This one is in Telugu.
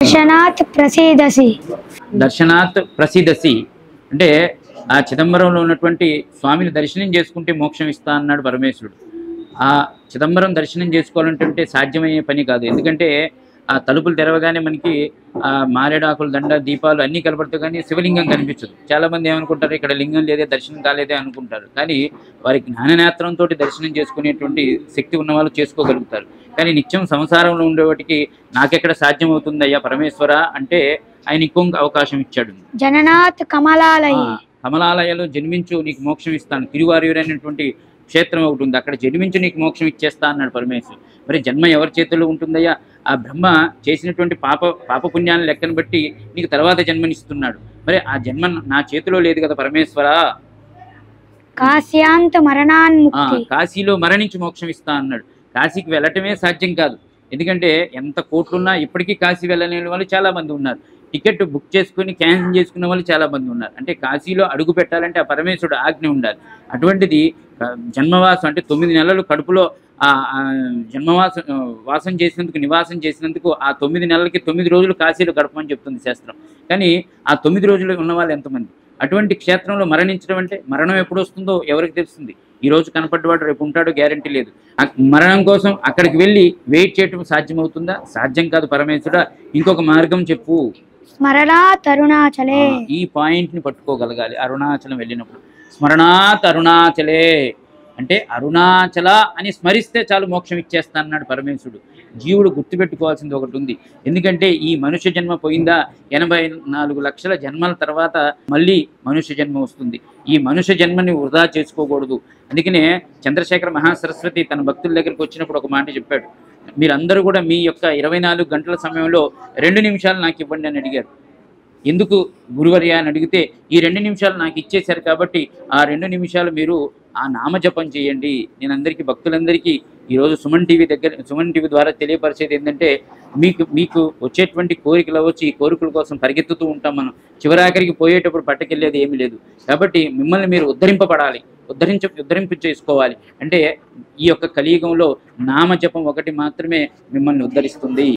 దర్శనాత్ ప్రసీదసి. దర్శనాత్ ప్రసీదసి అంటే ఆ చిదంబరంలో ఉన్నటువంటి స్వామిని దర్శనం చేసుకుంటే మోక్షం ఇస్తా అన్నాడు పరమేశ్వరుడు. ఆ చిదంబరం దర్శనం చేసుకోవాలంటే సాధ్యమయ్యే పని కాదు. ఎందుకంటే ఆ తలుపులు తెరవగానే మనకి ఆ మారేడాకులు, దండ, దీపాలు అన్నీ కనపడుతూ కానీ శివలింగం కనిపించదు. చాలామంది ఏమనుకుంటారు, ఇక్కడ లింగం లేదే, దర్శనం కాలేదే అనుకుంటారు. కానీ వారికి జ్ఞాననేత్రంతో దర్శనం చేసుకునేటువంటి శక్తి ఉన్న వాళ్ళు చేసుకోగలుగుతారు. కానీ నిత్యం సంసారంలో ఉండేవాటికి నాకెక్కడ సాధ్యమవుతుందయ్యా పరమేశ్వర అంటే ఆయన ఇంకొక అవకాశం ఇచ్చాడు. జననాత్ కమలాలయ. కమలాలయలో జన్మించు, నీకు మోక్షం ఇస్తాను. తిరువారూరు అనేటువంటి క్షేత్రం ఒకటి ఉంది, అక్కడ జన్మించి నీకు మోక్షం ఇచ్చేస్తా అన్నాడు పరమేశ్వరుడు. మరి జన్మ ఎవరి చేతుల్లో ఉంటుందయ్యా? ఆ బ్రహ్మ చేసినటువంటి పాపపుణ్యాలను లెక్కను బట్టి నీకు తర్వాత జన్మనిస్తున్నాడు. మరి ఆ జన్మ నా చేతిలో లేదు కదా పరమేశ్వర. కాశ్యాంత మరణాన్ముక్తి. కాశీలో మరణించి మోక్షం ఇస్తా అన్నాడు. కాశీకి వెళ్ళటమే సాధ్యం కాదు. ఎందుకంటే ఎంత కోట్లున్నా ఇప్పటికీ కాశీ వెళ్ళలేని వాళ్ళు చాలా మంది ఉన్నారు. టికెట్ బుక్ చేసుకుని క్యాన్సిల్ చేసుకున్న వాళ్ళు చాలా మంది ఉన్నారు. అంటే కాశీలో అడుగు పెట్టాలంటే ఆ పరమేశ్వరుడు ఆజ్ఞ ఉండాలి. అటువంటిది జన్మవాసం అంటే 9 నెలలు కడుపులో వాసం చేసినందుకు, నివాసం చేసినందుకు ఆ 9 నెలలకి 9 రోజులు కాశీలో గడపమని చెప్తుంది శాస్త్రం. కానీ ఆ 9 రోజులు ఉన్న వాళ్ళు ఎంతమంది? అటువంటి క్షేత్రంలో మరణించడం అంటే మరణం ఎప్పుడు వస్తుందో ఎవరికి తెలుస్తుంది? ఈ రోజు కనపడ్డవాడు రేపు ఉంటాడో గ్యారంటీ లేదు. మరణం కోసం అక్కడికి వెళ్ళి వెయిట్ చేయటం సాధ్యమవుతుందా? సాధ్యం కాదు. పరమేశ్వరుడా ఇంకొక మార్గం చెప్పు. స్మరణాత్ అరుణాచలే. ఈ పాయింట్ ని పట్టుకోగలగాలి. అరుణాచలం వెళ్ళినప్పుడు స్మరణాత్ అరుణాచలే అంటే అరుణాచల అని స్మరిస్తే చాలు మోక్షం ఇచ్చేస్తా అన్నాడు పరమేశ్వరుడు. జీవుడు గుర్తుపెట్టుకోవాల్సింది ఒకటి ఉంది. ఎందుకంటే ఈ మనుష్య జన్మ పోయిందా, 84 లక్షల జన్మల తర్వాత మళ్ళీ మనుష్య జన్మ వస్తుంది. ఈ మనుష్య జన్మని వృధా చేసుకోకూడదు. అందుకనే చంద్రశేఖర మహాసరస్వతి తన భక్తుల దగ్గరికి వచ్చినప్పుడు ఒక మాట చెప్పాడు. మీరందరూ కూడా మీ యొక్క 24 గంటల సమయంలో 2 నిమిషాలు నాకు ఇవ్వండి అని అడిగారు. ఎందుకు గురువర్య అని అడిగితే, ఈ 2 నిమిషాలు నాకు ఇచ్చేశారు కాబట్టి ఆ 2 నిమిషాలు మీరు ఆ నామజపం చేయండి. నేను అందరికీ, భక్తులందరికీ ఈరోజు సుమన్ టీవీ ద్వారా తెలియపరిచేది ఏంటంటే, మీకు వచ్చేటువంటి కోరికలు వచ్చి ఈ కోరికల కోసం పరిగెత్తుతూ ఉంటాం మనం. చివరాఖరికి పోయేటప్పుడు పట్టుకెళ్ళేది ఏమీ లేదు. కాబట్టి మిమ్మల్ని మీరు ఉద్ధరింపబడాలి, ఉద్ధరింపు చేసుకోవాలి. అంటే ఈ యొక్క కలియుగంలో నామజపం ఒకటి మాత్రమే మిమ్మల్ని ఉద్ధరిస్తుంది.